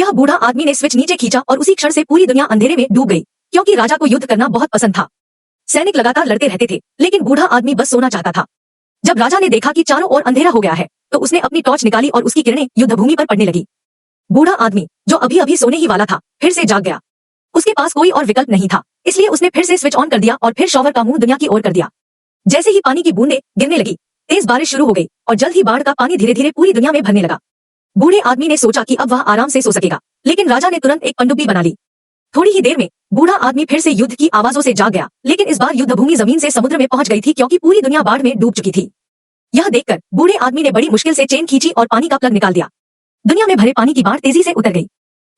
यह बूढ़ा आदमी ने स्विच नीचे खींचा और उसी क्षण से पूरी दुनिया अंधेरे में डूब गई, क्योंकि राजा को युद्ध करना बहुत पसंद था। सैनिक लगातार लड़ते रहते थे, लेकिन बूढ़ा आदमी बस सोना चाहता था। जब राजा ने देखा कि चारों ओर अंधेरा हो गया है, तो उसने अपनी टॉर्च निकाली और उसकी किरणें युद्ध भूमि पर पड़ने लगी। बूढ़ा आदमी, जो अभी अभी सोने ही वाला था, फिर से जाग गया। उसके पास कोई और विकल्प नहीं था, इसलिए उसने फिर से स्विच ऑन कर दिया और फिर शॉवर का मुंह दुनिया की ओर कर दिया। जैसे ही पानी की बूंदें गिरने लगी, तेज बारिश शुरू हो गई और जल्द ही बाढ़ का पानी धीरे धीरे पूरी दुनिया में भरने लगा। बूढ़े आदमी ने सोचा कि अब वह आराम से सो सकेगा, लेकिन राजा ने तुरंत एक पनडुब्बी बना ली। थोड़ी ही देर में बूढ़ा आदमी फिर से युद्ध की आवाजों से जाग गया, लेकिन इस बार युद्ध भूमि जमीन से समुद्र में पहुंच गई थी, क्योंकि पूरी दुनिया बाढ़ में डूब चुकी थी। यह देखकर बूढ़े आदमी ने बड़ी मुश्किल से चेन खींची और पानी का प्लग निकाल दिया। दुनिया में भरे पानी की बाढ़ तेजी से उतर गई,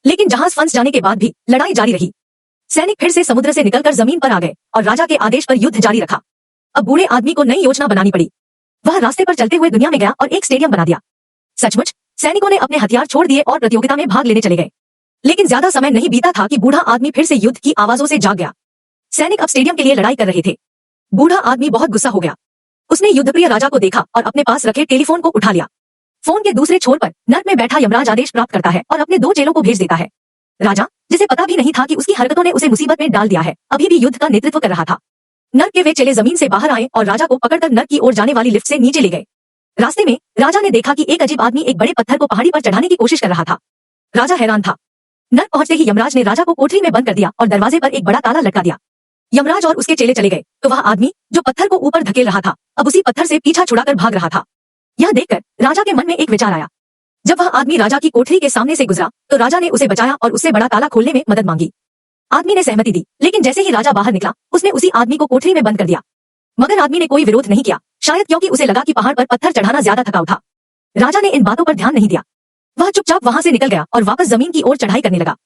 लेकिन जहाज फंस जाने के बाद भी लड़ाई जारी रही। सैनिक फिर से समुद्र से निकलकर जमीन पर आ गए और राजा के आदेश पर युद्ध जारी रखा। अब बूढ़े आदमी को नई योजना बनानी पड़ी। वह रास्ते पर चलते हुए दुनिया में गया और एक स्टेडियम बना दिया। सचमुच सैनिकों ने अपने हथियार छोड़ दिए और प्रतियोगिता में भाग लेने चले गए। लेकिन ज्यादा समय नहीं बीता था कि बूढ़ा आदमी फिर से युद्ध की आवाजों से जाग गया। सैनिक अब स्टेडियम के लिए लड़ाई कर रहे थे। बूढ़ा आदमी बहुत गुस्सा हो गया। उसने युद्धप्रिय राजा को देखा और अपने पास रखे टेलीफोन को उठा लिया। फोन के दूसरे छोर पर नर्क में बैठा यमराज आदेश प्राप्त करता है और अपने 2 चेलों को भेज देता है। राजा, जिसे पता भी नहीं था कि उसकी हरकतों ने उसे मुसीबत में डाल दिया है, अभी भी युद्ध का नेतृत्व कर रहा था। नर्क के वे चेले जमीन से बाहर आए और राजा को पकड़कर नर्क की ओर जाने वाली लिफ्ट से नीचे ले गए। रास्ते में राजा ने देखा कि एक अजीब आदमी एक बड़े पत्थर को पहाड़ी पर चढ़ाने की कोशिश कर रहा था। राजा हैरान था। नर्क पहुंचते ही यमराज ने राजा को कोठरी में बंद कर दिया और दरवाजे पर एक बड़ा ताला लटका दिया। यमराज और उसके चेले चले गए, तो वह आदमी जो पत्थर को ऊपर धकेल रहा था, अब उसी पत्थर से पीछा छुड़ाकर भाग रहा था। यह देखकर राजा के मन में एक विचार आया। जब वह आदमी राजा की कोठरी के सामने से गुजरा, तो राजा ने उसे बचाया और उससे बड़ा ताला खोलने में मदद मांगी। आदमी ने सहमति दी, लेकिन जैसे ही राजा बाहर निकला, उसने उसी आदमी को कोठरी में बंद कर दिया। मगर आदमी ने कोई विरोध नहीं किया, शायद क्योंकि उसे लगा कि पहाड़ पर पत्थर चढ़ाना ज्यादा थकाऊ था। राजा ने इन बातों पर ध्यान नहीं दिया। वह चुपचाप वहां से निकल गया और वापस जमीन की ओर चढ़ाई करने लगा।